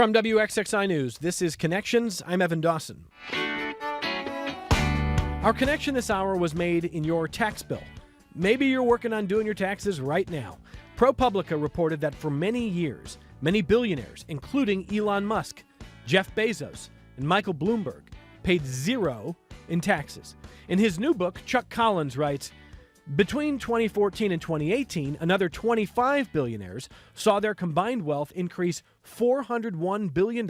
From WXXI News, this is Connections. I'm Evan Dawson. Our connection this hour was made in your tax bill. Maybe you're working on doing your taxes right now. ProPublica reported that for many years, many billionaires, including Elon Musk, Jeff Bezos, and Michael Bloomberg, paid zero in taxes. In his new book, Chuck Collins writes, between 2014 and 2018, another 25 billionaires saw their combined wealth increase $401 billion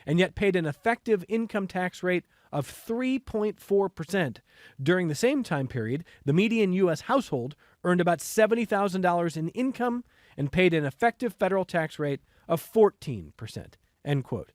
and yet paid an effective income tax rate of 3.4%. During the same time period, the median U.S. household earned about $70,000 in income and paid an effective federal tax rate of 14%. End quote.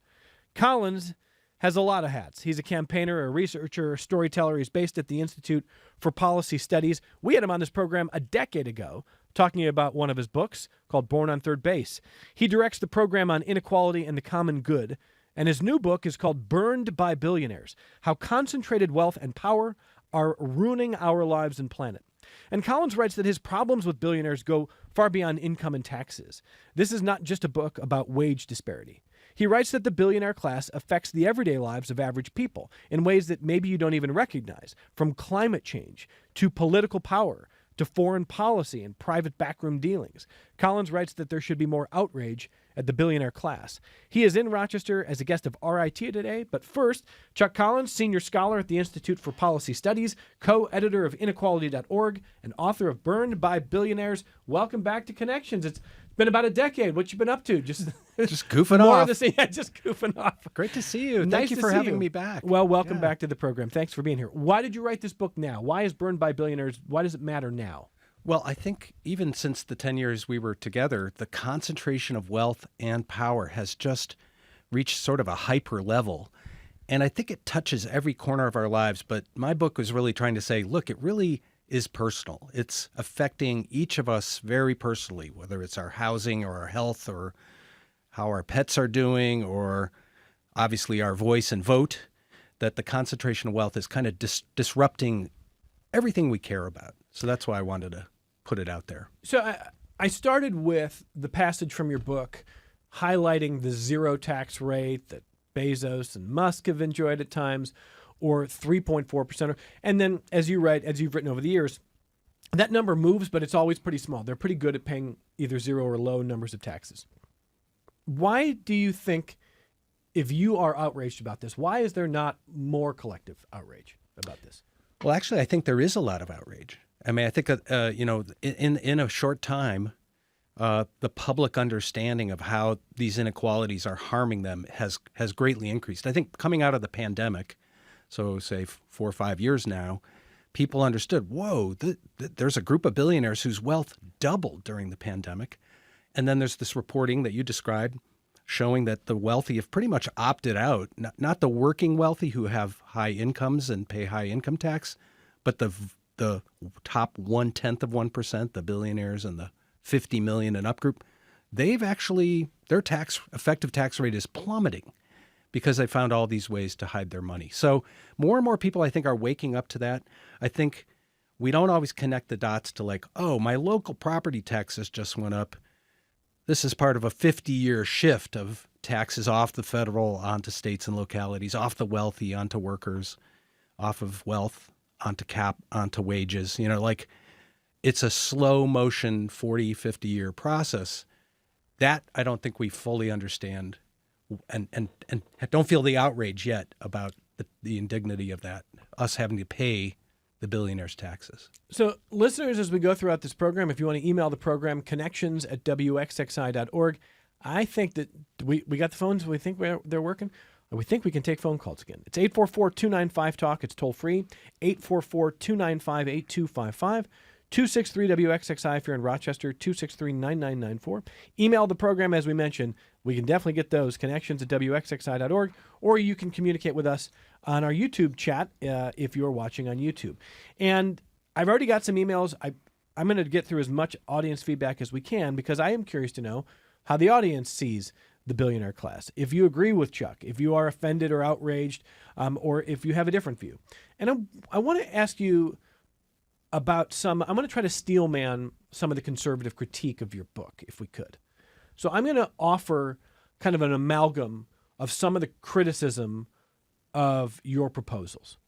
Collins has a lot of hats. He's a campaigner, a researcher, a storyteller. He's based at the Institute for Policy Studies. We had him on this program a decade ago talking about one of his books called Born on Third Base. He directs the program on inequality and the common good, and his new book is called Burned by Billionaires: How Concentrated Wealth and Power Are Ruining Our Lives and Planet. And Collins writes that his problems with billionaires go far beyond income and taxes. This is not just a book about wage disparity. He writes that the billionaire class affects the everyday lives of average people in ways that maybe you don't even recognize, from climate change to political power to foreign policy and private backroom dealings. Collins writes that there should be more outrage at the billionaire class. He is in Rochester as a guest of RIT today, but first, Chuck Collins, senior scholar at the Institute for Policy Studies, co-editor of Inequality.org, and author of Burned by Billionaires. Welcome back to Connections. It's been about a decade. What you been up to? Just goofing more off. Of the, yeah, just goofing off. Great to see you. Nice Thank you for having me back. Well, welcome back to the program. Thanks for being here. Why did you write this book now? Why is Burned by Billionaires? Why does it matter now? Well, I think even since the 10 years we were together, the concentration of wealth and power has just reached sort of a hyper level. And I think it touches every corner of our lives. But my book was really trying to say, look, it really is personal. It's affecting each of us very personally, whether it's our housing or our health or how our pets are doing or obviously our voice and vote, that the concentration of wealth is kind of disrupting everything we care about. So that's why I wanted to put it out there. So I started with the passage from your book highlighting the zero tax rate that Bezos and Musk have enjoyed at times, or 3.4%. And then, as you write, as you've written over the years, that number moves, but it's always pretty small. They're pretty good at paying either zero or low numbers of taxes. Why do you think, if you are outraged about this, why is there not more collective outrage about this? Well, actually, I think there is a lot of outrage. I mean, I think, in a short time, the public understanding of how these inequalities are harming them has greatly increased. I think coming out of the pandemic, so say 4 or 5 years now, people understood, whoa, there's a group of billionaires whose wealth doubled during the pandemic. And then there's this reporting that you described showing that the wealthy have pretty much opted out, not the working wealthy who have high incomes and pay high income tax, but the top 1/10%, the billionaires and the 50 million and up group, they've actually, their effective tax rate is plummeting because they found all these ways to hide their money. So more and more people, I think, are waking up to that. I think we don't always connect the dots to like, oh, my local property taxes just went up. This is part of a 50-year shift of taxes off the federal onto states and localities, off the wealthy onto workers, off of wealth onto onto wages. You know, like it's a slow motion 40, 50-year process. That I don't think we fully understand and don't feel the outrage yet about the indignity of that, us having to pay the billionaires' taxes. So listeners, as we go throughout this program, if you want to email the program, connections@wxxi.org, I think that we got the phones. We think they're working. We think we can take phone calls again. It's 844-295-TALK. It's toll free, 844-295-8255. 263-WXXI if you're in Rochester, 263-9994. Email the program, as we mentioned. We can definitely get those, connections@wxxi.org, or you can communicate with us on our YouTube chat if you're watching on YouTube. And I've already got some emails. I'm going to get through as much audience feedback as we can because I am curious to know how the audience sees the billionaire class. If you agree with Chuck, if you are offended or outraged, or if you have a different view. And I want to ask you about I'm going to try to steelman some of the conservative critique of your book, if we could. So I'm going to offer kind of an amalgam of some of the criticism of your proposals.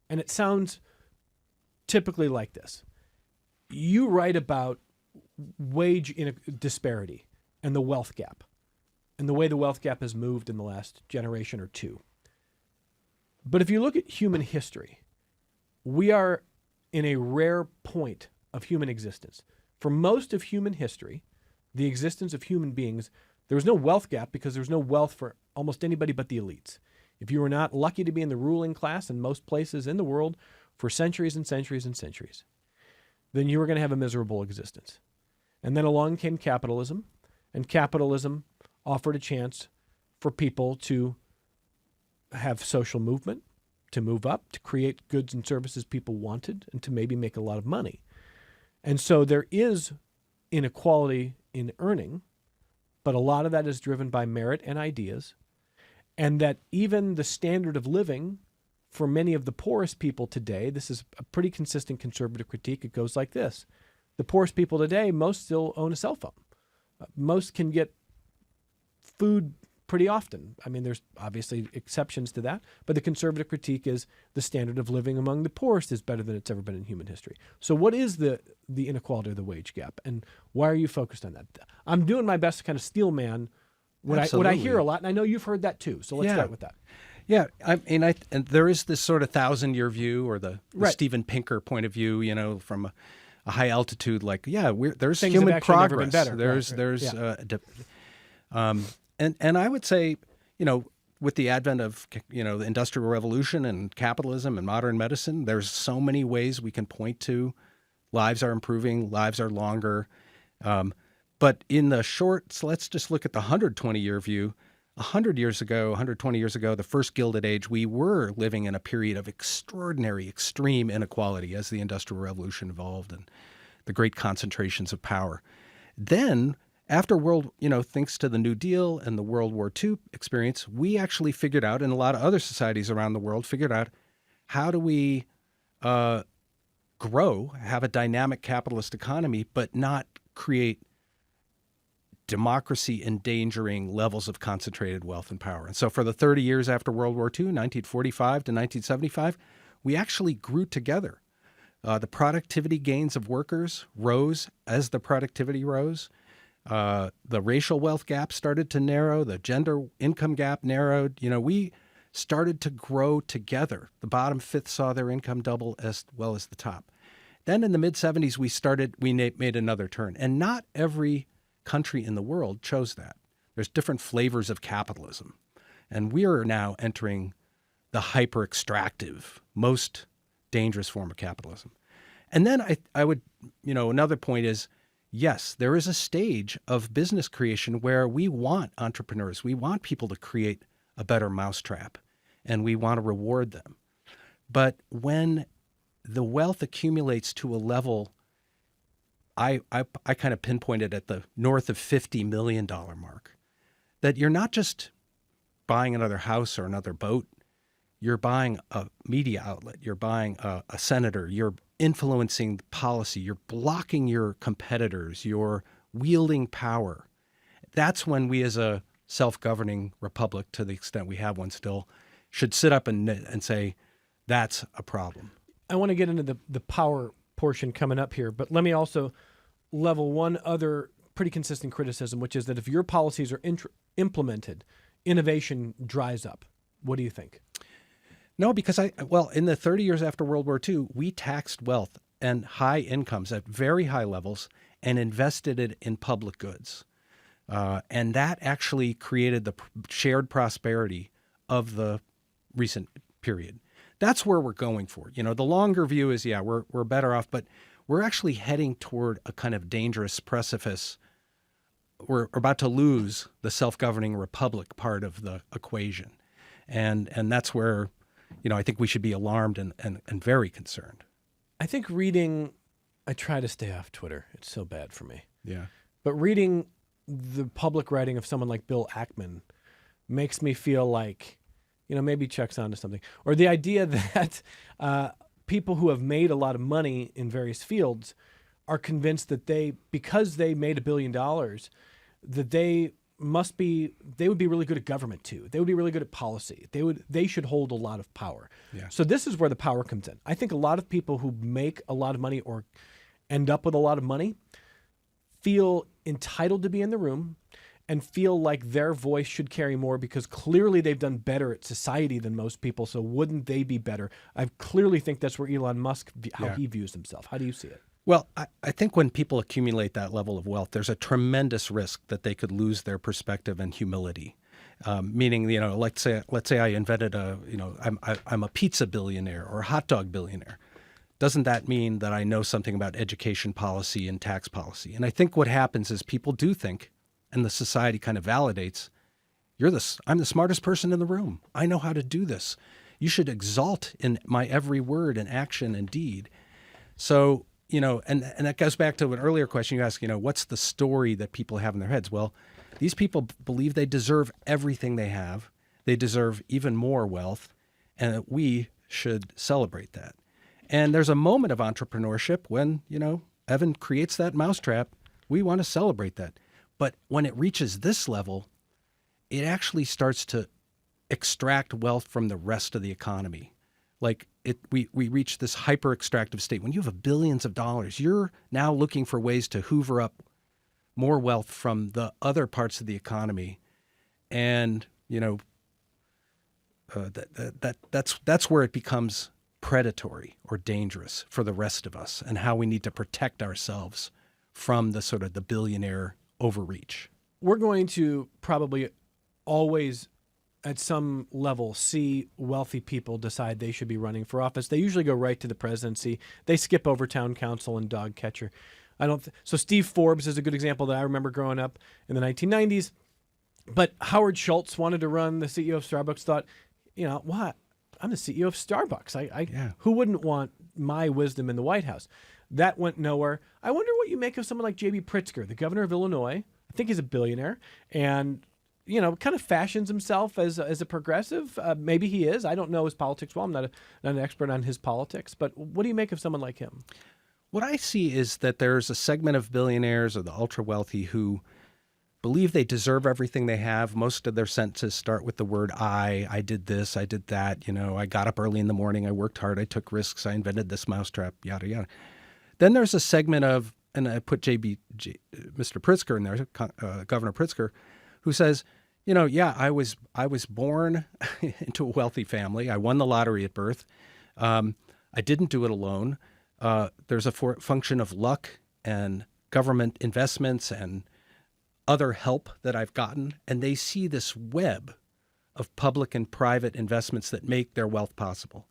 And it sounds typically like this. You write about wage disparity and the wealth gap and the way the wealth gap has moved in the last generation or two. But if you look at human history, we are in a rare point of human existence. For most of human history, the existence of human beings, there was no wealth gap because there was no wealth for almost anybody but the elites. If you were not lucky to be in the ruling class in most places in the world for centuries and centuries and centuries, then you were going to have a miserable existence. And then along came capitalism, and capitalism offered a chance for people to have social movement, to move up, to create goods and services people wanted, and to maybe make a lot of money. And so there is inequality in earning, but a lot of that is driven by merit and ideas, and that even the standard of living for many of the poorest people today, this is a pretty consistent conservative critique. It goes like this. The poorest people today, most still own a cell phone. Most can get food pretty often. I mean, there's obviously exceptions to that, but the conservative critique is the standard of living among the poorest is better than it's ever been in human history. So what is the inequality of the wage gap, and why are you focused on that? I'm doing my best to kind of steel man what I hear a lot, and I know you've heard that too. So let's start with that. Yeah, and there is this sort of 1,000-year view, or the Steven Pinker point of view, you know, from a high altitude. Like, there's Things human have actually progress. never been better. And I would say, you know, with the advent of, you know, the Industrial Revolution and capitalism and modern medicine, there's so many ways we can point to. Lives are improving, lives are longer. But in the short, so let's just look at the 120-year view. 120 years ago, the first Gilded Age, we were living in a period of extraordinary, extreme inequality as the Industrial Revolution evolved and the great concentrations of power. Then, after thanks to the New Deal and the World War II experience, we actually figured out, and a lot of other societies around the world figured out, how do we grow, have a dynamic capitalist economy, but not create democracy endangering levels of concentrated wealth and power. And so for the 30 years after World War II, 1945 to 1975, we actually grew together. The productivity gains of workers rose as the productivity rose. The racial wealth gap started to narrow. The gender income gap narrowed. You know, we started to grow together. The bottom fifth saw their income double as well as the top. Then in the mid-'70s, we made another turn. And not every country in the world chose that. There's different flavors of capitalism. And we are now entering the hyper-extractive, most dangerous form of capitalism. And then I would, another point is, yes, there is a stage of business creation where we want entrepreneurs. We want people to create a better mousetrap, and we want to reward them. But when the wealth accumulates to a level, I kind of pinpointed at the north of $50 million mark, that you're not just buying another house or another boat. You're buying a media outlet. You're buying a senator. You're influencing policy. You're blocking your competitors. You're wielding power. That's when we as a self-governing republic, to the extent we have one still, should sit up and say, that's a problem. I want to get into the power portion coming up here, but let me also level one other pretty consistent criticism, which is that if your policies are implemented, innovation dries up. What do you think? No, because in the 30 years after World War II, we taxed wealth and high incomes at very high levels and invested it in public goods. And that actually created the shared prosperity of the recent period. That's where we're going for. The longer view is, we're better off, but we're actually heading toward a kind of dangerous precipice. We're about to lose the self-governing republic part of the equation. And that's where, I think we should be alarmed and very concerned. I think I try to stay off Twitter. It's so bad for me. Yeah. But reading the public writing of someone like Bill Ackman makes me feel like, maybe Chuck's onto something. Or the idea that people who have made a lot of money in various fields are convinced that because they made $1 billion, that they they would be really good at government too. They would be really good at policy. They should hold a lot of power. Yeah. So this is where the power comes in. I think a lot of people who make a lot of money or end up with a lot of money feel entitled to be in the room and feel like their voice should carry more because clearly they've done better at society than most people. So wouldn't they be better? I clearly think that's where Elon Musk, how he views himself. How do you see it? Well, I think when people accumulate that level of wealth, there's a tremendous risk that they could lose their perspective and humility. Meaning, let's say I invented I'm a pizza billionaire or a hot dog billionaire. Doesn't that mean that I know something about education policy and tax policy? And I think what happens is people do think, and the society kind of validates, I'm the smartest person in the room. I know how to do this. You should exalt in my every word and action and deed. So, and that goes back to an earlier question you asked, what's the story that people have in their heads? Well, these people believe they deserve everything they have. They deserve even more wealth, and that we should celebrate that. And there's a moment of entrepreneurship when, Evan creates that mousetrap. We want to celebrate that. But when it reaches this level, it actually starts to extract wealth from the rest of the economy. Like we reach this hyper extractive state. When you have billions of dollars, you're now looking for ways to hoover up more wealth from the other parts of the economy. And, that's where it becomes predatory or dangerous for the rest of us, and how we need to protect ourselves from the sort of the billionaire overreach. We're going to probably always at some level see wealthy people decide they should be running for office. They usually go right to the presidency. They skip over town council and dog catcher. So Steve Forbes is a good example that I remember growing up in the 1990s. But Howard Schultz wanted to run. The CEO of Starbucks thought, what? I'm the CEO of Starbucks. Who wouldn't want my wisdom in the White House? That went nowhere. I wonder what you make of someone like J.B. Pritzker, the governor of Illinois. I think he's a billionaire, and kind of fashions himself as a progressive. Maybe he is. I don't know his politics well. I'm not an expert on his politics. But what do you make of someone like him? What I see is that there's a segment of billionaires or the ultra wealthy who believe they deserve everything they have. Most of their sentences start with the word I did this, I did that. I got up early in the morning, I worked hard, I took risks, I invented this mousetrap, yada, yada. Then there's a segment of, and I put Mr. Pritzker in there, Governor Pritzker, who says, I was born into a wealthy family. I won the lottery at birth. I didn't do it alone. There's a function of luck and government investments and other help that I've gotten. And they see this web of public and private investments that make their wealth possible.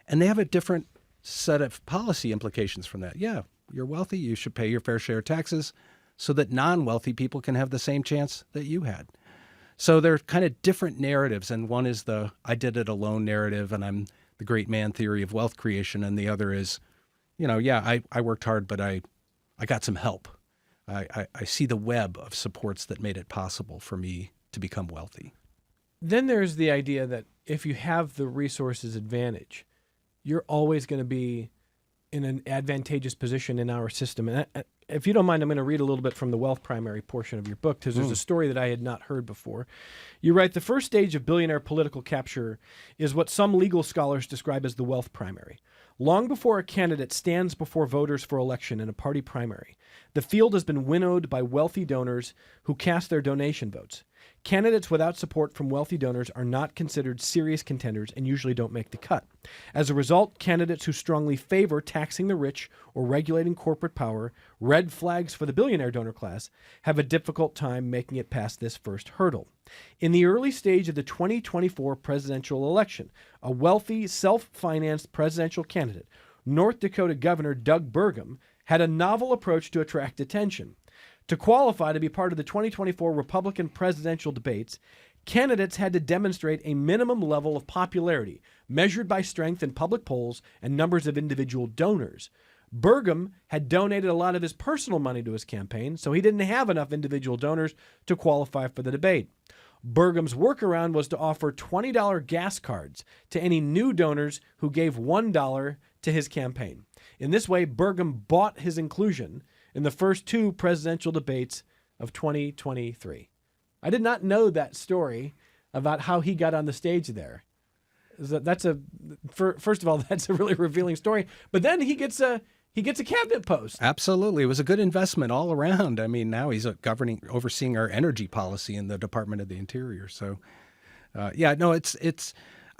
And they have a different set of policy implications from that. Yeah, you're wealthy. You should pay your fair share of taxes so that non-wealthy people can have the same chance that you had. So they're kind of different narratives. And one is the I did it alone narrative, and I'm the great man theory of wealth creation. And the other is, I worked hard, but I got some help. I see the web of supports that made it possible for me to become wealthy. Then there's the idea that if you have the resources advantage, you're always going to be in an advantageous position in our system. And if you don't mind, I'm going to read a little bit from the wealth primary portion of your book, because there's a story that I had not heard before. You write, the first stage of billionaire political capture is what some legal scholars describe as the wealth primary. Long before a candidate stands before voters for election in a party primary, the field has been winnowed by wealthy donors who cast their donation votes. Candidates without support from wealthy donors are not considered serious contenders and usually don't make the cut. As a result, candidates who strongly favor taxing the rich or regulating corporate power, red flags for the billionaire donor class, have a difficult time making it past this first hurdle. In the early stage of the 2024 presidential election, a wealthy, self-financed presidential candidate, North Dakota Governor Doug Burgum, had a novel approach to attract attention. To qualify to be part of the 2024 Republican presidential debates, candidates had to demonstrate a minimum level of popularity, measured by strength in public polls and numbers of individual donors. Burgum had donated a lot of his personal money to his campaign, so he didn't have enough individual donors to qualify for the debate. Burgum's workaround was to offer $20 gas cards to any new donors who gave $1 to his campaign. In this way, Burgum bought his inclusion in the first two presidential debates of 2023. I did not know that story about how he got on the stage there. First of all, that's a really revealing story. But then he gets a cabinet post. Absolutely. It was a good investment all around. I mean, now he's overseeing our energy policy in the Department of the Interior. So, I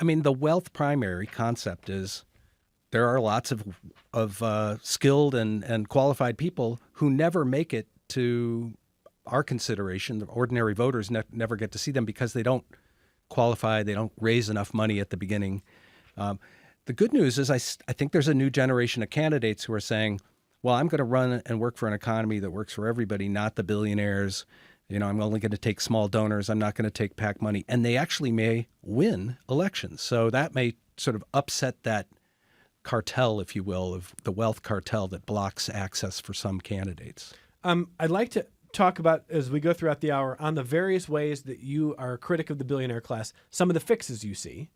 mean, the wealth primary concept is there are lots of skilled and qualified people who never make it to our consideration. The ordinary voters never get to see them because they don't qualify. They don't raise enough money at the beginning. The good news is I think there's a new generation of candidates who are saying, well, I'm going to run and work for an economy that works for everybody, not the billionaires. You know, I'm only going to take small donors. I'm not going to take PAC money. And they actually may win elections. So that may sort of upset that cartel, if you will, of the wealth cartel that blocks access for some candidates. I'd like to talk about, as we go throughout the hour, on the various ways that you are a critic of the billionaire class, some of the fixes you see.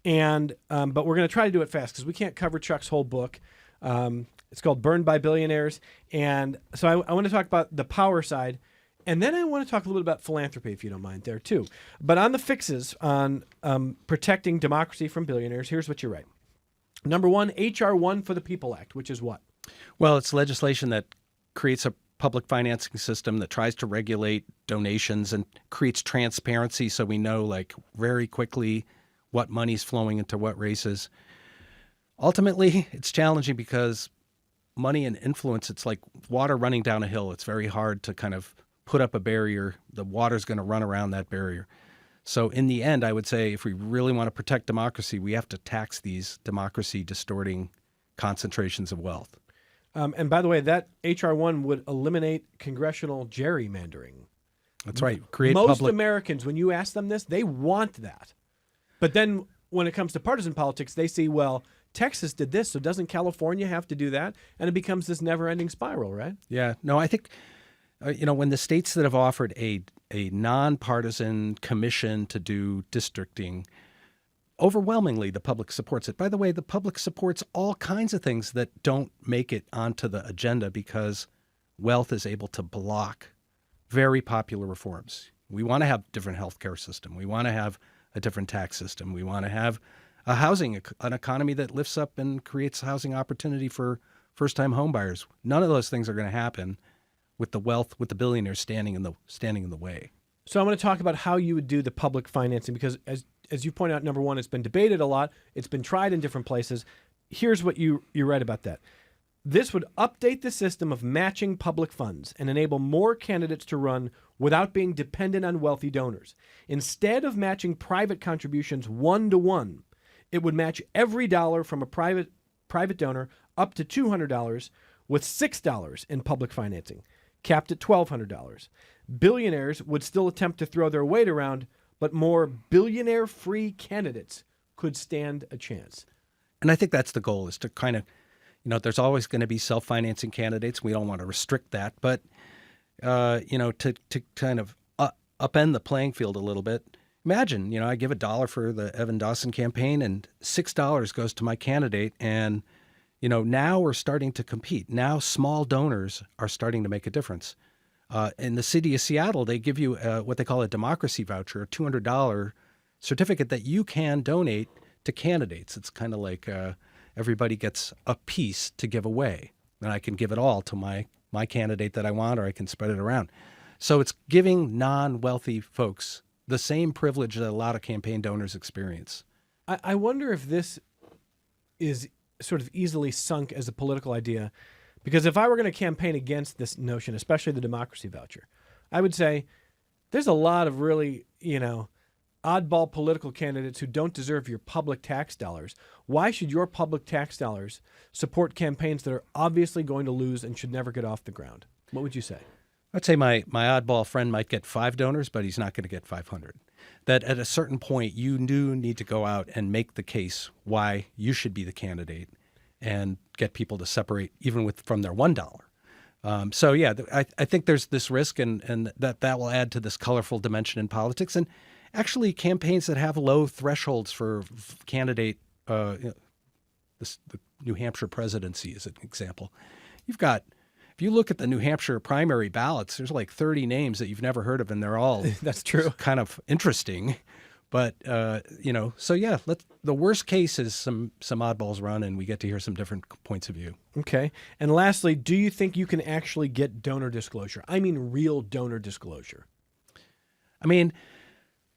And but we're going to try to do it fast because we can't cover Chuck's whole book. It's called Burned by Billionaires. And so I want to talk about the power side. And then I want to talk a little bit about philanthropy, if you don't mind, there too. But on the fixes, on protecting democracy from billionaires, here's what you write. Number one, H.R. 1 for the People Act, which is what? Well, it's legislation that creates a public financing system that tries to regulate donations and creates transparency so we know, like, very quickly what money's flowing into what races. Ultimately, it's challenging because money and influence, it's like water running down a hill. It's very hard to kind of put up a barrier. The water's going to run around that barrier. So in the end, I would say if we really want to protect democracy, we have to tax these democracy-distorting concentrations of wealth. And by the way, that H.R. 1 would eliminate congressional gerrymandering. That's right. Most Americans, when you ask them this, they want that. But then when it comes to partisan politics, they see, well, Texas did this, so doesn't California have to do that? And it becomes this never-ending spiral, right? Yeah. No, I think, when the states that have offered a nonpartisan commission to do districting, overwhelmingly the public supports it. By the way, the public supports all kinds of things that don't make it onto the agenda because wealth is able to block very popular reforms. We want to have a different healthcare system. We want to have a different tax system. We want to have an economy that lifts up and creates housing opportunity for first-time homebuyers. None of those things are going to happen with the billionaires standing in the way. So I want to talk about how you would do the public financing because as you point out, number one, it's been debated a lot. It's been tried in different places. Here's what you write about that. This would update the system of matching public funds and enable more candidates to run without being dependent on wealthy donors. Instead of matching private contributions 1-to-1, it would match every dollar from a private donor up to $200 with $6 in public financing, capped at $1,200. Billionaires would still attempt to throw their weight around, but more billionaire-free candidates could stand a chance. And I think that's the goal, is to kind of, there's always going to be self-financing candidates. We don't want to restrict that, but, to kind of upend the playing field a little bit. Imagine, I give $1 for the Evan Dawson campaign and $6 goes to my candidate. And, now we're starting to compete. Now small donors are starting to make a difference. In the city of Seattle, they give you what they call a democracy voucher, a $200 certificate that you can donate to candidates. It's kind of like everybody gets a piece to give away. And I can give it all to my candidate that I want, or I can spread it around. So it's giving non-wealthy folks the same privilege that a lot of campaign donors experience. I wonder if this is sort of easily sunk as a political idea, because if I were going to campaign against this notion, especially the democracy voucher, I would say there's a lot of really, oddball political candidates who don't deserve your public tax dollars. Why should your public tax dollars support campaigns that are obviously going to lose and should never get off the ground? What would you say? I'd say my oddball friend might get 5 donors, but he's not going to get 500. That at a certain point, you do need to go out and make the case why you should be the candidate and get people to separate even from their $1. I think there's this risk and that will add to this colorful dimension in politics. And actually campaigns that have low thresholds for candidate, the New Hampshire presidency is an example. If if you look at the New Hampshire primary ballots, there's like 30 names that you've never heard of, and they're all That's true. kind of interesting. But so yeah, the worst case is some oddballs run, and we get to hear some different points of view. Okay. And lastly, do you think you can actually get donor disclosure? I mean, real donor disclosure. I mean,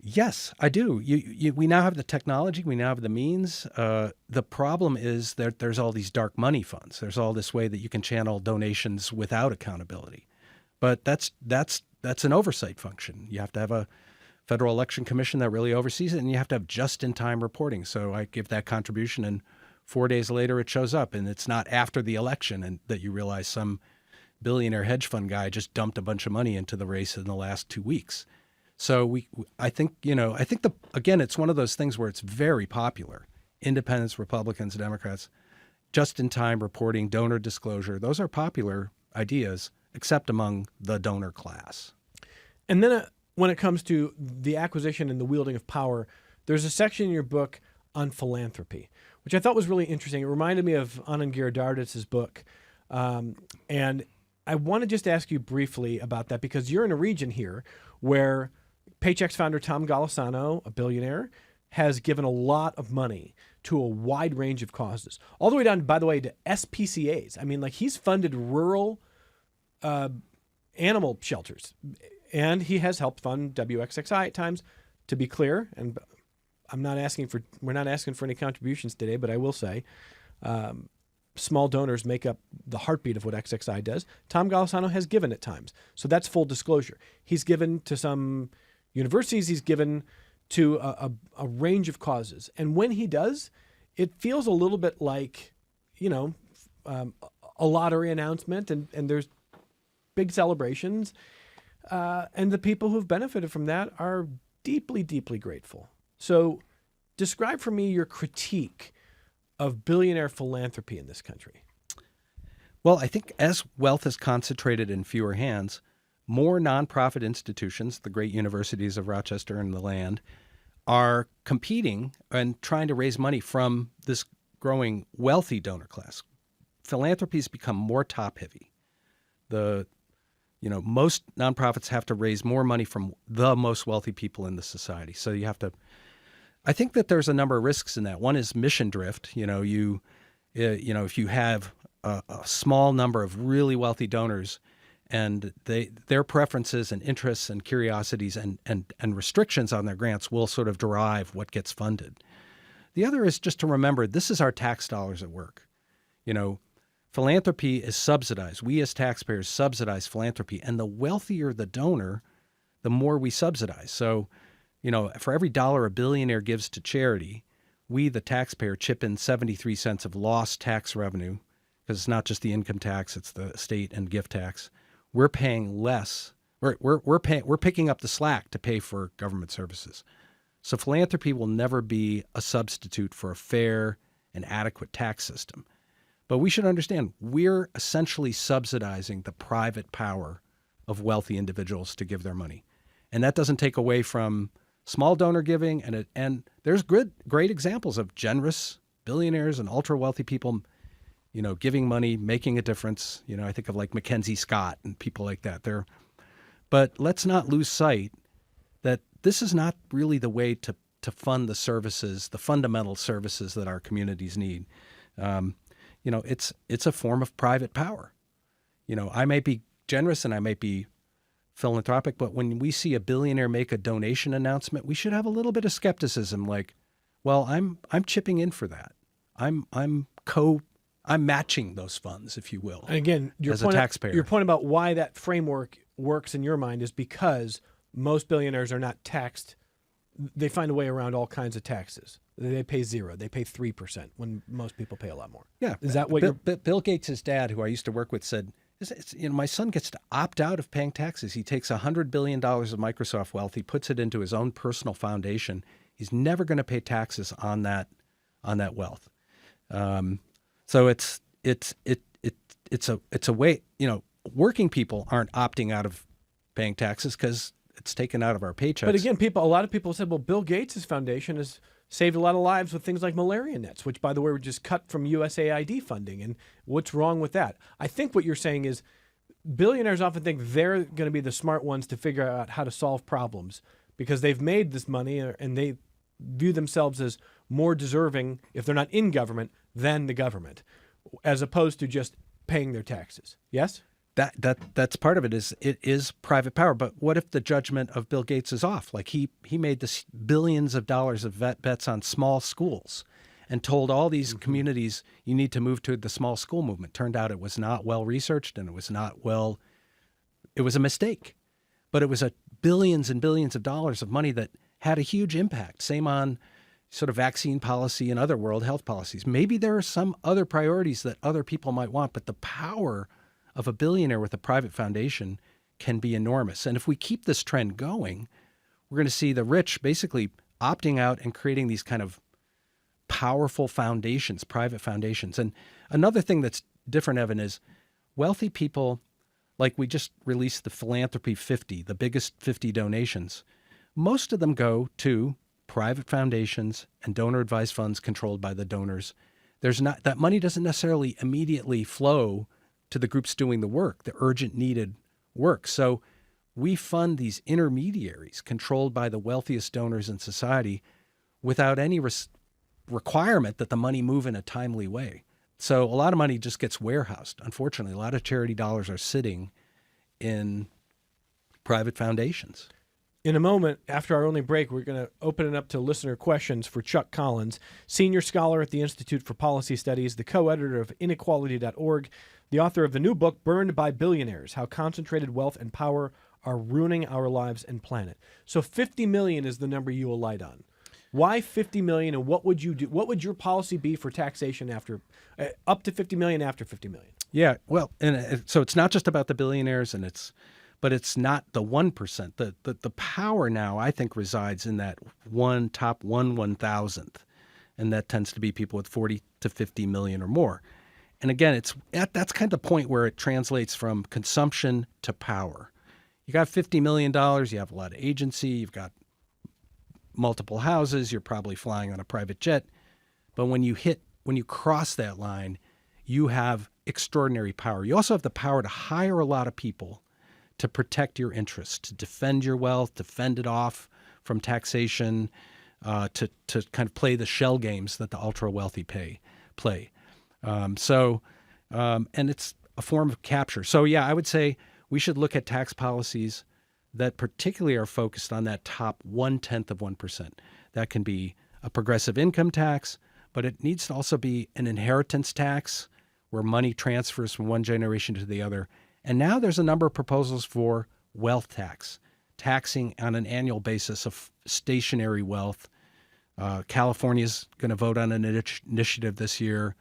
yes, I do. We now have the technology. We now have the means. The problem is that there's all these dark money funds. There's all this way that you can channel donations without accountability. But that's an oversight function. You have to have a Federal Election Commission that really oversees it, and you have to have just-in-time reporting. So I give that contribution, and 4 days later it shows up, and it's not after the election and that you realize some billionaire hedge fund guy just dumped a bunch of money into the race in the last 2 weeks. So I think again, it's one of those things where it's very popular. Independents, Republicans, Democrats, just-in-time reporting, donor disclosure, those are popular ideas, except among the donor class. And then when it comes to the acquisition and the wielding of power, there's a section in your book on philanthropy, which I thought was really interesting. It reminded me of Anand Giridharadas' book. And I want to just ask you briefly about that, because you're in a region here where Paychex founder Tom Golisano, a billionaire, has given a lot of money to a wide range of causes, all the way down, by the way, to SPCAs. I mean, like, he's funded rural animal shelters, and he has helped fund WXXI at times, to be clear. And we're not asking for any contributions today, but I will say small donors make up the heartbeat of what XXI does. Tom Golisano has given at times. So that's full disclosure. He's given to some universities. He's given to a range of causes. And when he does, it feels a little bit like, a lottery announcement, and there's big celebrations. And the people who've benefited from that are deeply, deeply grateful. So describe for me your critique of billionaire philanthropy in this country. Well, I think as wealth is concentrated in fewer hands, more nonprofit institutions, the great universities of Rochester and the land, are competing and trying to raise money from this growing wealthy donor class. Philanthropy has become more top-heavy. Most nonprofits have to raise more money from the most wealthy people in the society. So you have to. I think that there's a number of risks in that. One is mission drift. If you have a small number of really wealthy donors, and their preferences and interests and curiosities and restrictions on their grants will sort of derive what gets funded. The other is just to remember, this is our tax dollars at work. Philanthropy is subsidized. We as taxpayers subsidize philanthropy, and the wealthier the donor, the more we subsidize. So, for every dollar a billionaire gives to charity, we, the taxpayer, chip in 73 cents of lost tax revenue, because it's not just the income tax, it's the estate and gift tax. We're paying less. We're picking up the slack to pay for government services. So philanthropy will never be a substitute for a fair and adequate tax system. But we should understand, we're essentially subsidizing the private power of wealthy individuals to give their money. And that doesn't take away from small donor giving. And there's great examples of generous billionaires and ultra-wealthy people, giving money, making a difference. I think of like Mackenzie Scott and people like that. But let's not lose sight that this is not really the way to fund the services, the fundamental services that our communities need. It's a form of private power. I might be generous and I might be philanthropic, but when we see a billionaire make a donation announcement, we should have a little bit of skepticism. Like, well, I'm chipping in for that. I'm matching those funds, if you will. And again, as a taxpayer. Your point about why that framework works in your mind is because most billionaires are not taxed. They find a way around all kinds of taxes. They pay 0. They pay 3% when most people pay a lot more. Yeah. Is that what Bill Gates' dad, who I used to work with, said, my son gets to opt out of paying taxes. He takes $100 billion of Microsoft wealth. He puts it into his own personal foundation. He's never going to pay taxes on that wealth. So it's a way, working people aren't opting out of paying taxes because it's taken out of our paychecks. But again, a lot of people said, well, Bill Gates' foundation has saved a lot of lives with things like malaria nets, which, by the way, were just cut from USAID funding. And what's wrong with that? I think what you're saying is billionaires often think they're going to be the smart ones to figure out how to solve problems because they've made this money and they view themselves as more deserving, if they're not in government, than the government, as opposed to just paying their taxes. Yes? That's part of it. It is private power. But what if the judgment of Bill Gates is off? Like he made this billions of dollars of bets on small schools and told all these communities, you need to move to the small school movement. Turned out it was not well researched and it was a mistake. But it was billions and billions of dollars of money that had a huge impact. Same on sort of vaccine policy and other world health policies. Maybe there are some other priorities that other people might want, but the power of a billionaire with a private foundation can be enormous. And if we keep this trend going, we're going to see the rich basically opting out and creating these kind of powerful foundations, private foundations. And another thing that's different, Evan, is wealthy people, like we just released the Philanthropy 50, the biggest 50 donations. Most of them go to private foundations and donor advised funds controlled by the donors. That money doesn't necessarily immediately flow to the groups doing the work, the urgent needed work. So we fund these intermediaries controlled by the wealthiest donors in society without any requirement that the money move in a timely way. So a lot of money just gets warehoused. Unfortunately, a lot of charity dollars are sitting in private foundations. In a moment, after our only break, we're going to open it up to listener questions for Chuck Collins, senior scholar at the Institute for Policy Studies, the co-editor of inequality.org, the author of the new book, Burned by Billionaires, How Concentrated Wealth and Power Are Ruining Our Lives and Planet. So 50 million is the number you alight on. Why 50 million, and what would you do? What would your policy be for taxation after up to 50 million, after 50 million? Yeah, well, and so it's not just about the billionaires, but it's not the 1%. The power now, I think, resides in that top 1/1000th, and that tends to be people with 40 to 50 million or more. And again, that's kind of the point where it translates from consumption to power. You got $50 million, you have a lot of agency, you've got multiple houses, you're probably flying on a private jet. But when you cross that line, you have extraordinary power. You also have the power to hire a lot of people to protect your interests, to defend your wealth, to fend it off from taxation, to kind of play the shell games that the ultra wealthy play. And it's a form of capture. So yeah, I would say we should look at tax policies that particularly are focused on that top 1/10%. That can be a progressive income tax, but it needs to also be an inheritance tax where money transfers from one generation to the other. And now there's a number of proposals for wealth tax, taxing on an annual basis of stationary wealth. California's going to vote on an initiative this year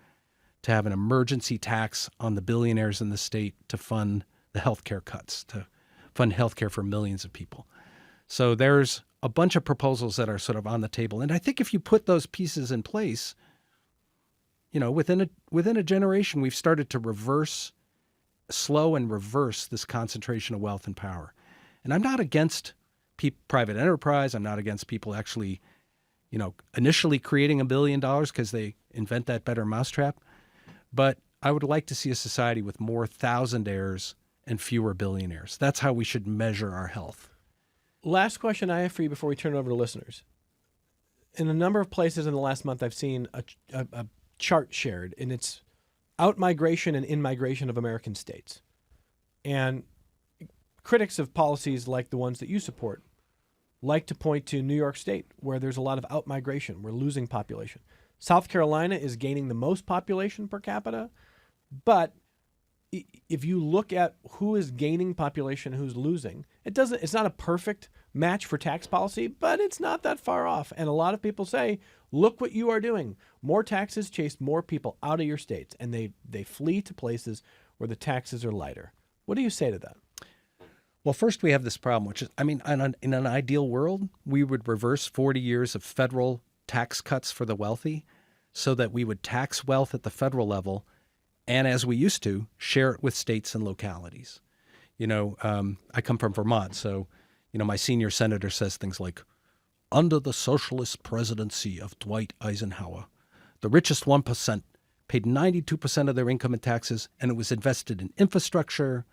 to have an emergency tax on the billionaires in the state to fund the healthcare cuts, to fund healthcare for millions of people. So there's a bunch of proposals that are sort of on the table. And I think if you put those pieces in place, within a generation, we've started to slow and reverse this concentration of wealth and power. And I'm not against private enterprise. I'm not against people actually, initially creating $1 billion because they invent that better mousetrap. But I would like to see a society with more thousandaires and fewer billionaires. That's how we should measure our health. Last question I have for you before we turn it over to listeners. In a number of places in the last month, I've seen a chart shared, and it's out-migration and in-migration of American states. And critics of policies like the ones that you support like to point to New York State, where there's a lot of out-migration. We're losing population. South Carolina is gaining the most population per capita, but if you look at who is gaining population, who's losing, it's not a perfect match for tax policy, but it's not that far off. And a lot of people say, look what you are doing. More taxes chase more people out of your states, and they flee to places where the taxes are lighter. What do you say to that? Well, first we have this problem, which is, in an ideal world, we would reverse 40 years of federal tax cuts for the wealthy so that we would tax wealth at the federal level and, as we used to, share it with states and localities. I come from Vermont, so, my senior senator says things like, under the socialist presidency of Dwight Eisenhower, the richest 1% paid 92% of their income in taxes, and it was invested in infrastructure,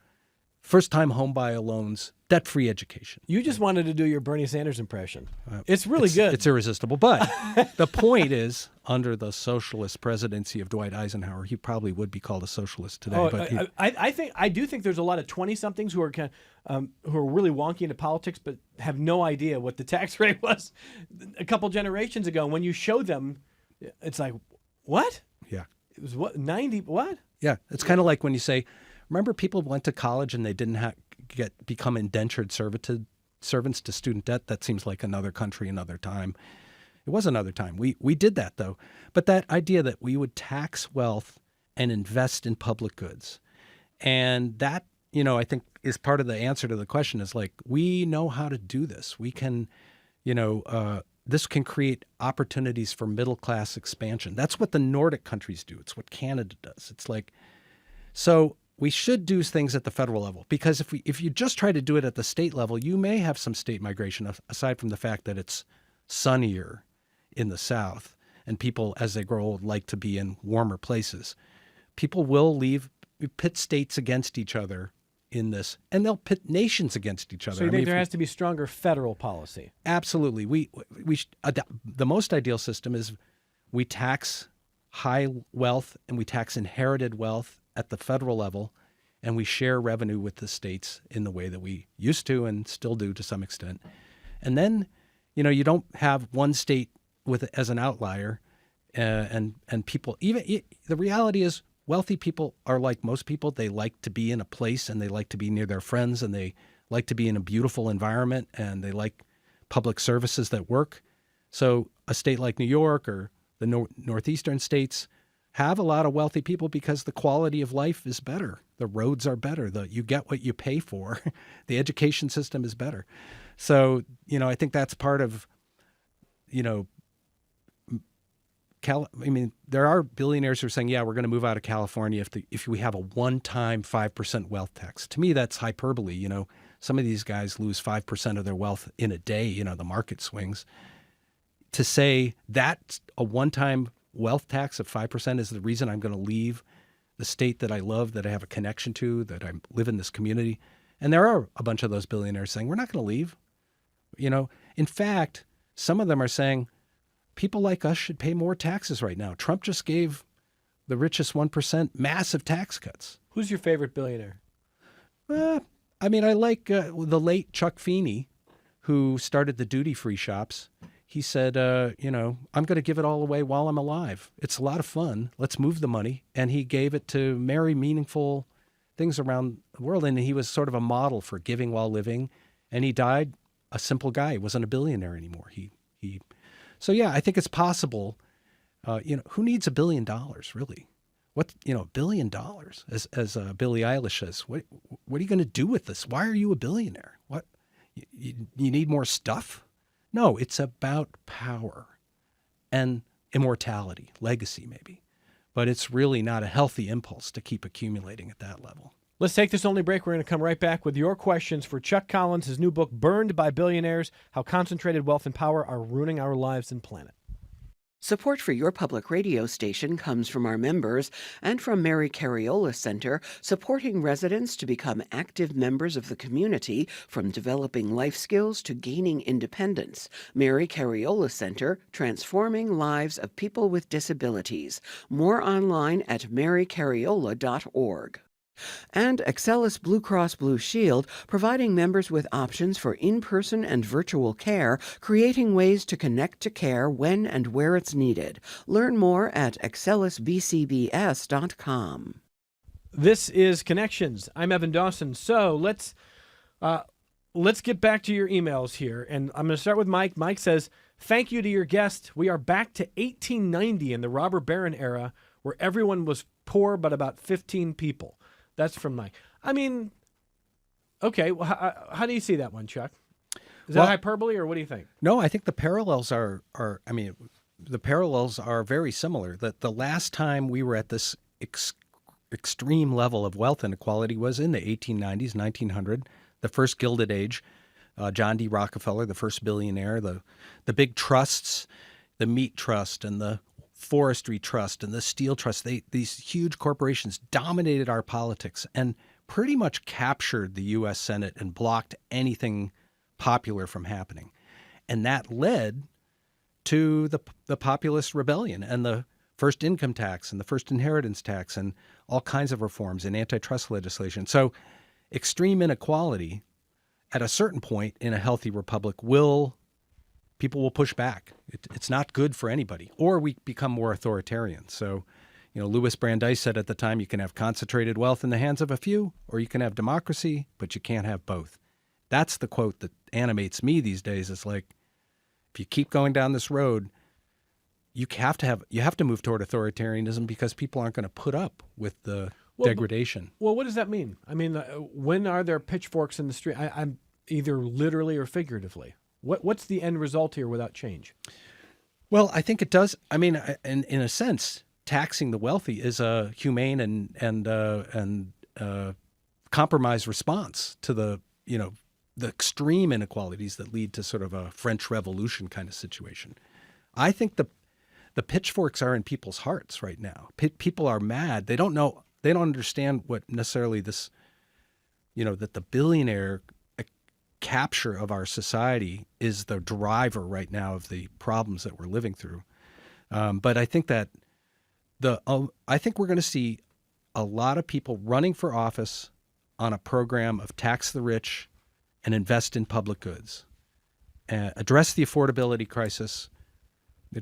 first-time homebuyer loans, debt-free education. You just wanted to do your Bernie Sanders impression. It's really good. It's irresistible. But the point is, under the socialist presidency of Dwight Eisenhower, he probably would be called a socialist today. But I do think there's a lot of 20-somethings who are who are really wonky into politics, but have no idea what the tax rate was a couple generations ago. When you show them, it's like, what? Yeah. It was what, 90? What? Yeah. It's kind of like when you say, remember people went to college and they didn't become indentured servants to student debt? That seems like another country, another time. It was another time. We did that, though. But that idea that we would tax wealth and invest in public goods, and that, I think is part of the answer to the question, is like, we know how to do this. We can, this can create opportunities for middle-class expansion. That's what the Nordic countries do. It's what Canada does. It's like, so we should do things at the federal level, because if you just try to do it at the state level, you may have some state migration, aside from the fact that it's sunnier in the South and people, as they grow old, like to be in warmer places. People will pit states against each other in this, and they'll pit nations against each other. So you think there has to be stronger federal policy? Absolutely. The most ideal system is we tax high wealth and we tax inherited wealth at the federal level, and we share revenue with the states in the way that we used to and still do to some extent. And then, you don't have one state as an outlier, and people. Even the reality is, wealthy people are like most people. They like to be in a place, and they like to be near their friends, and they like to be in a beautiful environment, and they like public services that work. So a state like New York or the northeastern states have a lot of wealthy people because the quality of life is better. The roads are better. You get what you pay for. The education system is better. So, I think that's part of, there are billionaires who are saying, yeah, we're going to move out of California if we have a one-time 5% wealth tax. To me, that's hyperbole. Some of these guys lose 5% of their wealth in a day, the market swings. To say that a one-time wealth tax of 5% is the reason I'm going to leave the state that I love, that I have a connection to, that I live in this community. And there are a bunch of those billionaires saying, we're not going to leave. In fact, some of them are saying, people like us should pay more taxes right now. Trump just gave the richest 1% massive tax cuts. Who's your favorite billionaire? I like the late Chuck Feeney, who started the duty-free shops. He said, I'm going to give it all away while I'm alive. It's a lot of fun. Let's move the money. And he gave it to very meaningful things around the world. And he was sort of a model for giving while living. And he died a simple guy. He wasn't a billionaire anymore. So yeah, I think it's possible. Who needs $1 billion really? What, $1 billion, as Billie Eilish says, what are you going to do with this? Why are you a billionaire? What, you need more stuff? No, it's about power and immortality, legacy maybe. But it's really not a healthy impulse to keep accumulating at that level. Let's take this only break. We're going to come right back with your questions for Chuck Collins, his new book, Burned by Billionaires, How Concentrated Wealth and Power Are Ruining Our Lives and Planet. Support for your public radio station comes from our members and from Mary Cariola Center, supporting residents to become active members of the community, from developing life skills to gaining independence. Mary Cariola Center, transforming lives of people with disabilities. More online at marycariola.org. And Excellus Blue Cross Blue Shield, providing members with options for in-person and virtual care, creating ways to connect to care when and where it's needed. Learn more at excellusbcbs.com. This is Connections. I'm Evan Dawson. So let's get back to your emails here. And I'm going to start with Mike. Mike says, thank you to your guest. We are back to 1890 in the robber baron era, where everyone was poor but about 15 people. That's from Mike. Okay. Well, how do you see that one, Chuck? Is that hyperbole, or what do you think? No, I think the parallels are very similar. That the last time we were at this extreme level of wealth inequality was in the 1890s, 1900, the first Gilded Age. John D. Rockefeller, the first billionaire, the big trusts, the meat trust and the forestry trust and the steel trust, these huge corporations dominated our politics and pretty much captured the U.S. Senate and blocked anything popular from happening. And that led to the populist rebellion and the first income tax and the first inheritance tax and all kinds of reforms and antitrust legislation. So extreme inequality at a certain point in a healthy republic people will push back. It's not good for anybody, or we become more authoritarian. So, Louis Brandeis said at the time, you can have concentrated wealth in the hands of a few, or you can have democracy, but you can't have both. That's the quote that animates me these days. It's like, if you keep going down this road, you have to move toward authoritarianism because people aren't going to put up with the degradation. Well, what does that mean? I mean, when are there pitchforks in the street? I'm either literally or figuratively. What's the end result here without change? Well, I think it does. I mean, in a sense, taxing the wealthy is a humane and compromised response to the extreme inequalities that lead to sort of a French Revolution kind of situation. I think the pitchforks are in people's hearts right now. People are mad. They don't know. They don't understand what necessarily this, that the billionaire capture of our society is the driver right now of the problems that we're living through. But I think that I think we're going to see a lot of people running for office on a program of tax the rich and invest in public goods, address the affordability crisis.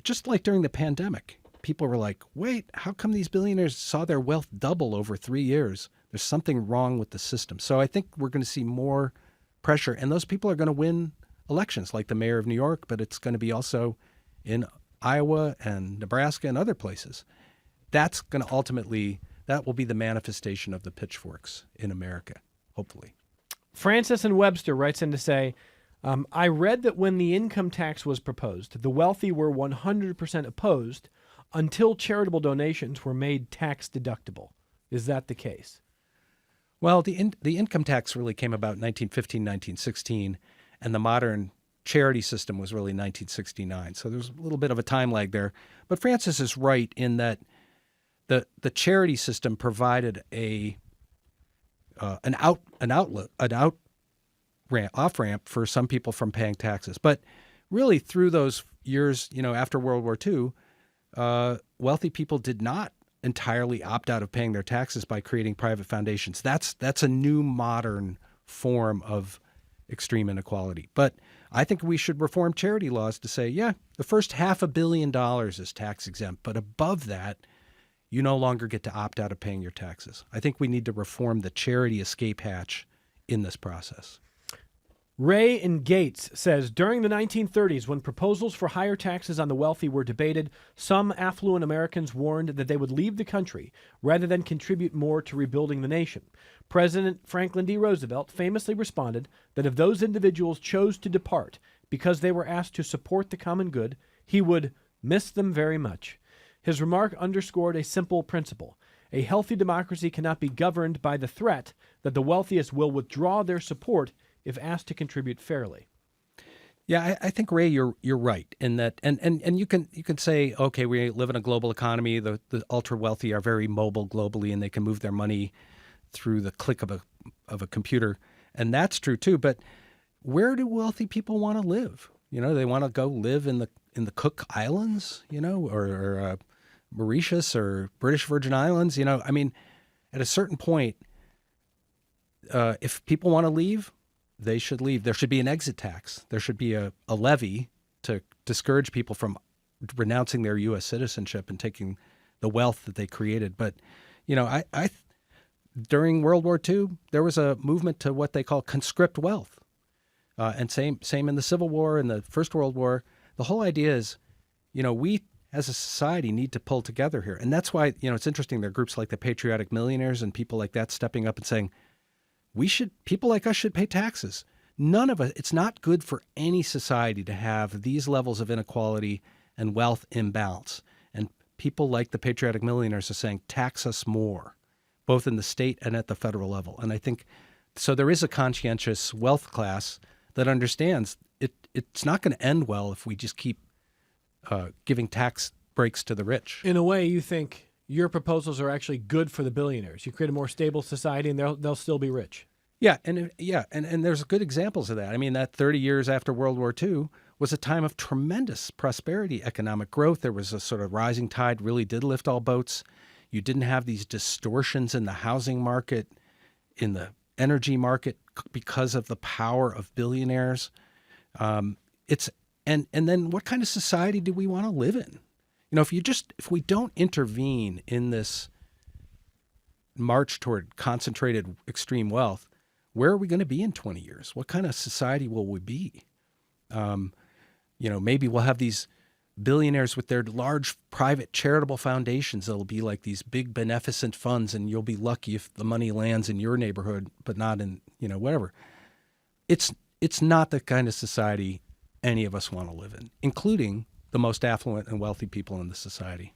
Just like during the pandemic, people were like, wait, how come these billionaires saw their wealth double over 3 years? There's something wrong with the system. So I think we're going to see more pressure, and those people are going to win elections like the mayor of New York, but it's going to be also in Iowa and Nebraska and other places. That's going to that will be the manifestation of the pitchforks in America, hopefully. Francis in Webster writes in to say, I read that when the income tax was proposed, the wealthy were 100% opposed until charitable donations were made tax deductible. Is that the case? Well, the income tax really came about in 1915, 1916, and the modern charity system was really 1969. So there's a little bit of a time lag there. But Francis is right in that the charity system provided an off ramp for some people from paying taxes. But really, through those years, after World War II, wealthy people did not entirely opt out of paying their taxes by creating private foundations. That's a new modern form of extreme inequality. But I think we should reform charity laws to say, the first $500 million is tax exempt, but above that, you no longer get to opt out of paying your taxes. I think we need to reform the charity escape hatch in this process. Ray in Gates says, during the 1930s, when proposals for higher taxes on the wealthy were debated, some affluent Americans warned that they would leave the country rather than contribute more to rebuilding the nation. President Franklin D. Roosevelt famously responded that if those individuals chose to depart because they were asked to support the common good, he would miss them very much. His remark underscored a simple principle. A healthy democracy cannot be governed by the threat that the wealthiest will withdraw their support if asked to contribute fairly. Yeah, I think, Ray, you're right in that, and you can say, okay, we live in a global economy. The ultra wealthy are very mobile globally, and they can move their money through the click of a computer, and that's true too. But where do wealthy people want to live? They want to go live in the Cook Islands, or Mauritius or British Virgin Islands. I mean, at a certain point, if people want to leave, they should leave. There should be an exit tax. There should be a levy to discourage people from renouncing their U.S. citizenship and taking the wealth that they created. But, I during World War II, there was a movement to what they call conscript wealth. And same in the Civil War and the First World War. The whole idea is, we as a society need to pull together here. And that's why, it's interesting. There are groups like the Patriotic Millionaires and people like that stepping up and saying, people like us should pay taxes. None of us, it's not good for any society to have these levels of inequality and wealth imbalance. And people like the Patriotic Millionaires are saying, tax us more, both in the state and at the federal level. And I think, so there is a conscientious wealth class that understands it's not going to end well if we just keep giving tax breaks to the rich. In a way, you think your proposals are actually good for the billionaires. You create a more stable society, and they'll still be rich. And there's good examples of that. I mean, that 30 years after World War II was a time of tremendous prosperity, economic growth. There was a sort of rising tide, really did lift all boats. You didn't have these distortions in the housing market, in the energy market, because of the power of billionaires. And then what kind of society do we want to live in? If we don't intervene in this march toward concentrated extreme wealth, where are we going to be in 20 years? What kind of society will we be? Maybe we'll have these billionaires with their large private charitable foundations. They'll be like these big beneficent funds, and you'll be lucky if the money lands in your neighborhood, but not in, whatever. It's not the kind of society any of us want to live in, including the most affluent and wealthy people in the society.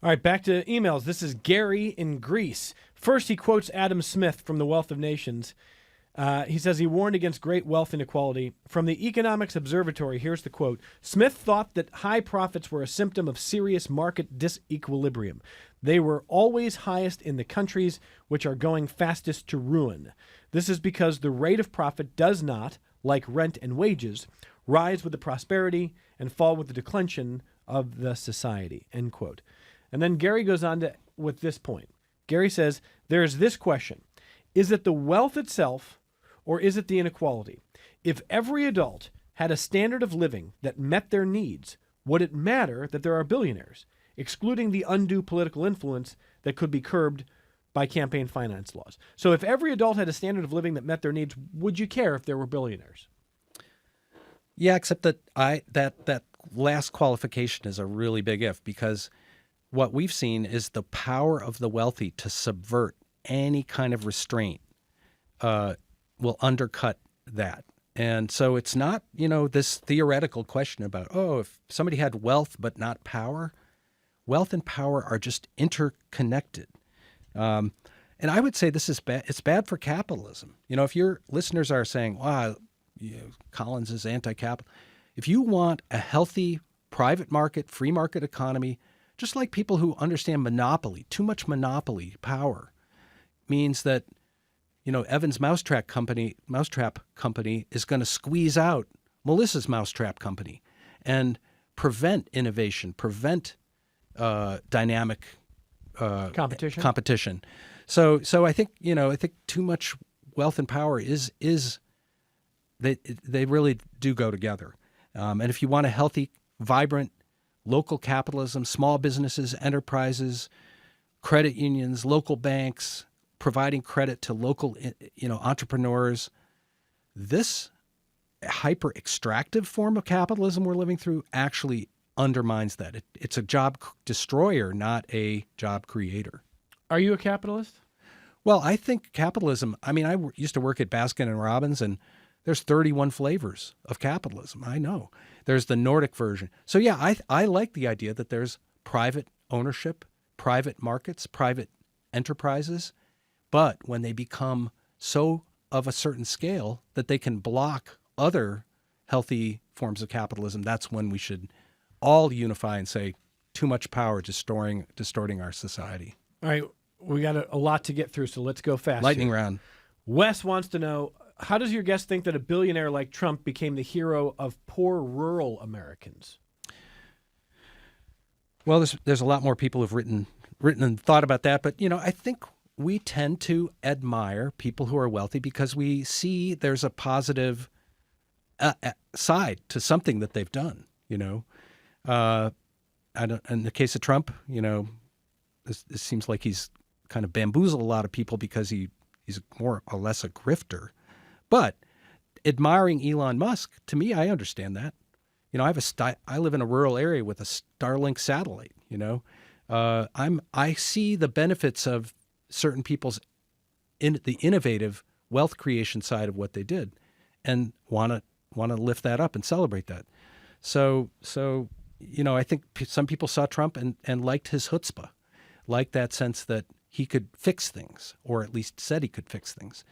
All right, back to emails. This is Gary in Greece. First, he quotes Adam Smith from The Wealth of Nations. He says he warned against great wealth inequality. From the Economics Observatory, here's the quote. Smith thought that high profits were a symptom of serious market disequilibrium. They were always highest in the countries which are going fastest to ruin. This is because the rate of profit does not, like rent and wages, rise with the prosperity and fall with the declension of the society, end quote. And then Gary goes on with this point. Gary says, there is this question. Is it the wealth itself, or is it the inequality? If every adult had a standard of living that met their needs, would it matter that there are billionaires, excluding the undue political influence that could be curbed by campaign finance laws? So if every adult had a standard of living that met their needs, would you care if there were billionaires? Yeah, except that that last qualification is a really big if, because what we've seen is the power of the wealthy to subvert any kind of restraint will undercut that. And so it's not, this theoretical question about, if somebody had wealth but not power. Wealth and power are just interconnected. And I would say this is bad. It's bad for capitalism. If your listeners are saying, wow, Collins is anti-capital. If you want a healthy private market, free market economy, just like people who understand monopoly, too much monopoly power means that, Evan's Mousetrap Company is going to squeeze out Melissa's Mousetrap Company and prevent innovation, prevent dynamic competition. So I think too much wealth and power they really do go together. And if you want a healthy, vibrant local capitalism, small businesses, enterprises, credit unions, local banks, providing credit to local, entrepreneurs, this hyper extractive form of capitalism we're living through actually undermines that. It's a job destroyer, not a job creator. Are you a capitalist? Well, I think capitalism, I used to work at Baskin and Robbins, and there's 31 flavors of capitalism. I know. There's the Nordic version. So yeah, I like the idea that there's private ownership, private markets, private enterprises. But when they become so of a certain scale that they can block other healthy forms of capitalism, that's when we should all unify and say too much power distorting our society. All right, we got a lot to get through, so let's go fast. Lightning round. Wes wants to know, how does your guest think that a billionaire like Trump became the hero of poor rural Americans? Well, there's a lot more people who've written and thought about that, but I think we tend to admire people who are wealthy because we see there's a positive side to something that they've done. In the case of Trump, this seems like he's kind of bamboozled a lot of people because he's more or less a grifter. But admiring Elon Musk, to me, I understand that. I live in a rural area with a Starlink satellite. I see the benefits of certain people's the innovative wealth creation side of what they did, and want to lift that up and celebrate that. So I think some people saw Trump and liked his chutzpah, liked that sense that he could fix things, or at least said he could fix things.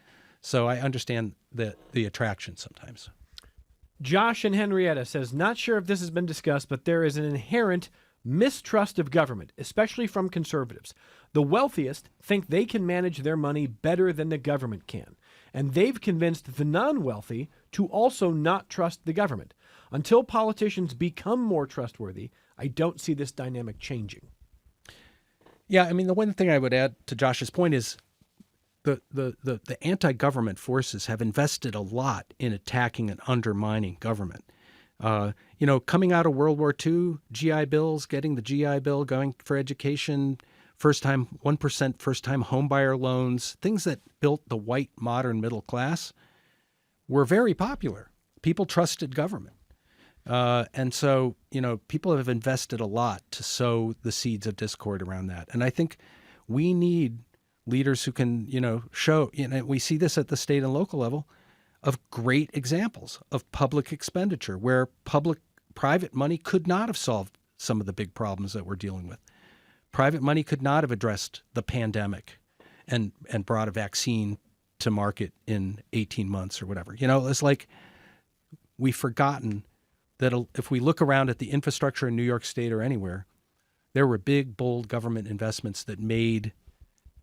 So I understand the attraction sometimes. Josh and Henrietta says, not sure if this has been discussed, but there is an inherent mistrust of government, especially from conservatives. The wealthiest think they can manage their money better than the government can, and they've convinced the non-wealthy to also not trust the government. Until politicians become more trustworthy, I don't see this dynamic changing. Yeah, I mean, the one thing I would add to Josh's point is the anti-government forces have invested a lot in attacking and undermining government. Coming out of World War II, GI Bills, getting the GI Bill going for education, 1% first-time homebuyer loans, things that built the white modern middle class were very popular. People trusted government. And so, people have invested a lot to sow the seeds of discord around that. And I think we need leaders who can, show, we see this at the state and local level, of great examples of public expenditure where private money could not have solved some of the big problems that we're dealing with. Private money could not have addressed the pandemic and brought a vaccine to market in 18 months or whatever. It's like we've forgotten that if we look around at the infrastructure in New York State or anywhere, there were big, bold government investments that made,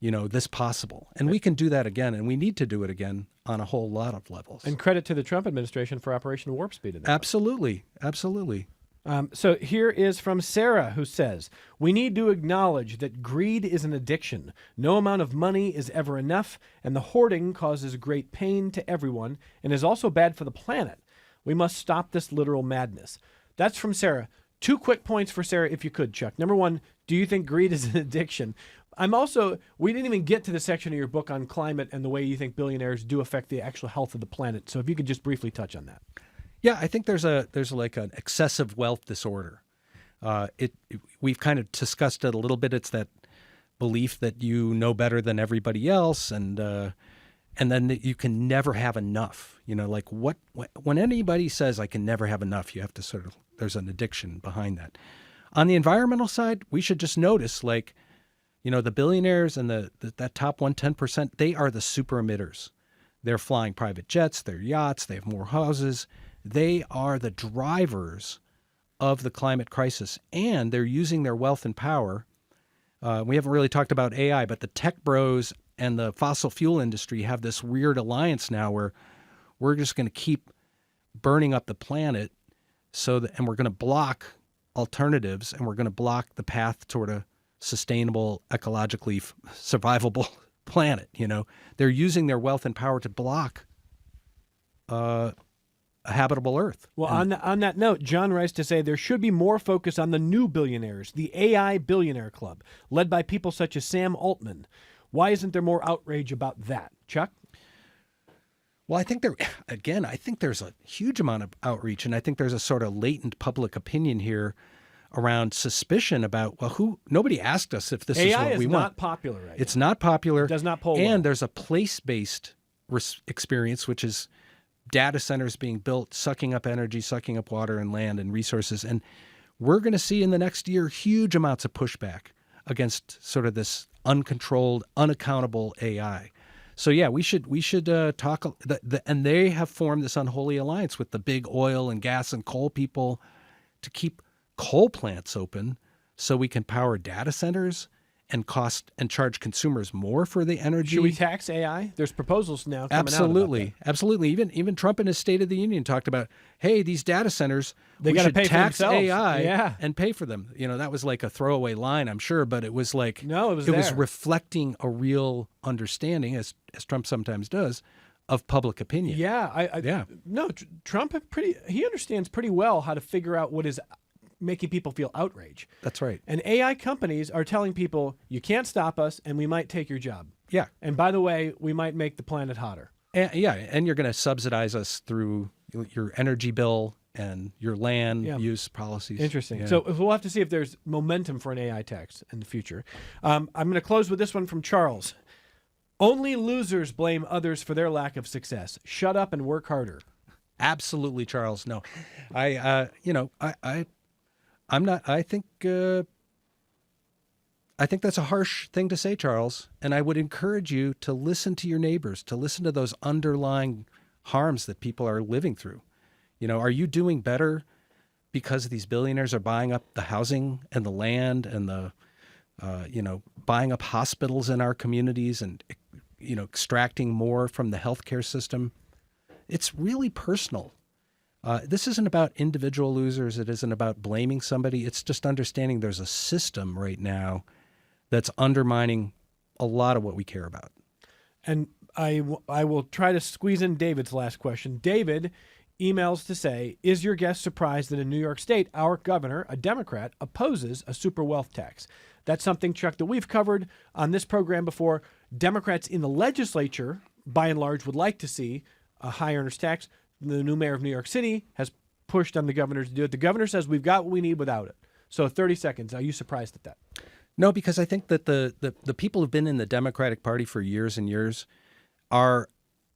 this possible. And we can do that again, and we need to do it again on a whole lot of levels. And credit to the Trump administration for Operation Warp Speed. In that Absolutely. Absolutely. So here is from Sarah, who says, we need to acknowledge that greed is an addiction. No amount of money is ever enough, and the hoarding causes great pain to everyone and is also bad for the planet. We must stop this literal madness. That's from Sarah. 2 quick points for Sarah, if you could, Chuck. Number 1, do you think greed is an addiction? We didn't even get to the section of your book on climate and the way you think billionaires do affect the actual health of the planet. So if you could just briefly touch on that. Yeah, I think there's like an excessive wealth disorder. We've kind of discussed it a little bit. It's that belief that you know better than everybody else, and then that you can never have enough. When anybody says I can never have enough, you have to there's an addiction behind that. On the environmental side, we should just notice, the billionaires and that top 110%, they are the super emitters. They're flying private jets, they're yachts, they have more houses. They are the drivers of the climate crisis, and they're using their wealth and power. We haven't really talked about AI, but the tech bros and the fossil fuel industry have this weird alliance now where we're just going to keep burning up the planet and we're going to block alternatives, and we're going to block the path toward a sustainable, ecologically survivable planet. They're using their wealth and power to block a habitable Earth. Well, on that note, John writes to say there should be more focus on the new billionaires, the AI Billionaire Club, led by people such as Sam Altman. Why isn't there more outrage about that? Chuck? Well, I think there's a huge amount of outreach, and I think there's a sort of latent public opinion here around suspicion about, nobody asked us if this is what we want. AI is not popular right now. It's not popular. It does not poll And well. There's a place-based experience, which is data centers being built, sucking up energy, sucking up water and land and resources. And we're going to see in the next year huge amounts of pushback against sort of this uncontrolled, unaccountable AI. So yeah, we should talk. And they have formed this unholy alliance with the big oil and gas and coal people to keep coal plants open so we can power data centers and charge consumers more for the energy. Should we tax AI? There's proposals now coming Absolutely. out about that. Absolutely. Even Trump in his State of the Union talked about, hey, these data centers, They we gotta should pay for tax themselves. AI Yeah. and pay for them. That was like a throwaway line, I'm sure, but it was like, No, it was was there. reflecting a real understanding, as Trump sometimes does, of public opinion. Yeah. No, Trump he understands pretty well how to figure out what is making people feel outrage. That's right. And AI companies are telling people, you can't stop us, and we might take your job. Yeah. And by the way, we might make the planet hotter. And you're going to subsidize us through your energy bill and your land use policies. Interesting. Yeah. So we'll have to see if there's momentum for an AI tax in the future. I'm going to close with this one from Charles. Only losers blame others for their lack of success. Shut up and work harder. Absolutely, Charles. No, I'm not. I think that's a harsh thing to say, Charles. And I would encourage you to listen to your neighbors, to listen to those underlying harms that people are living through. Are you doing better because these billionaires are buying up the housing and the land and the, buying up hospitals in our communities and, extracting more from the healthcare system. It's really personal. This isn't about individual losers. It isn't about blaming somebody. It's just understanding there's a system right now that's undermining a lot of what we care about. And I will try to squeeze in David's last question. David emails to say, is your guest surprised that in New York State, our governor, a Democrat, opposes a super wealth tax? That's something, Chuck, that we've covered on this program before. Democrats in the legislature, by and large, would like to see a high earners tax. The new mayor of New York City has pushed on the governor to do it. The governor says we've got what we need without it. So 30 seconds. Are you surprised at that? No, because I think that the people who've been in the Democratic Party for years and years are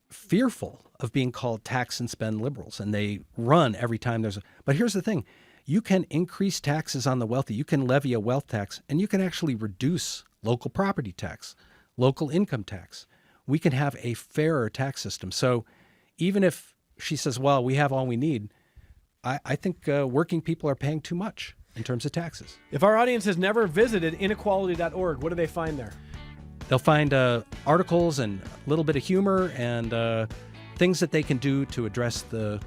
fearful of being called tax and spend liberals, and they run every time there's a... But here's the thing. You can increase taxes on the wealthy. You can levy a wealth tax, and you can actually reduce local property tax, local income tax. We can have a fairer tax system. So even if she says, well, we have all we need, I think working people are paying too much in terms of taxes. If our audience has never visited inequality.org, what do they find there? They'll find articles and a little bit of humor and things that they can do to address the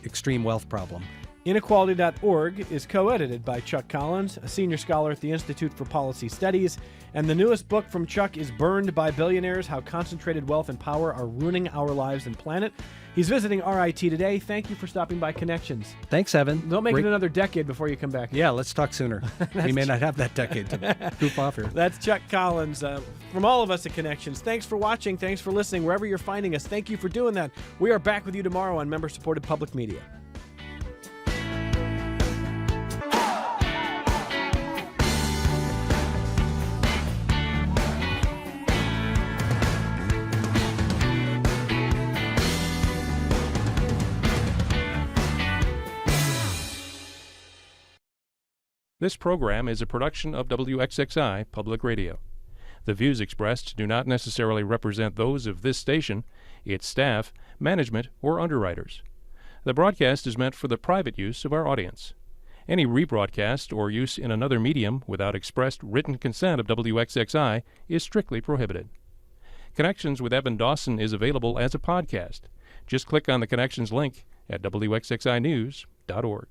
extreme wealth problem. Inequality.org is co-edited by Chuck Collins, a senior scholar at the Institute for Policy Studies, and the newest book from Chuck is Burned by Billionaires: How Concentrated Wealth and Power Are Ruining Our Lives and Planet. He's visiting RIT today. Thank you for stopping by Connections. Thanks, Evan. Don't make it another decade before you come back. Yeah, let's talk sooner. We may not have that decade to goof off here. That's Chuck Collins. From all of us at Connections, thanks for watching. Thanks for listening. Wherever you're finding us, thank you for doing that. We are back with you tomorrow on member-supported public media. This program is a production of WXXI Public Radio. The views expressed do not necessarily represent those of this station, its staff, management, or underwriters. The broadcast is meant for the private use of our audience. Any rebroadcast or use in another medium without expressed written consent of WXXI is strictly prohibited. Connections with Evan Dawson is available as a podcast. Just click on the Connections link at WXXInews.org.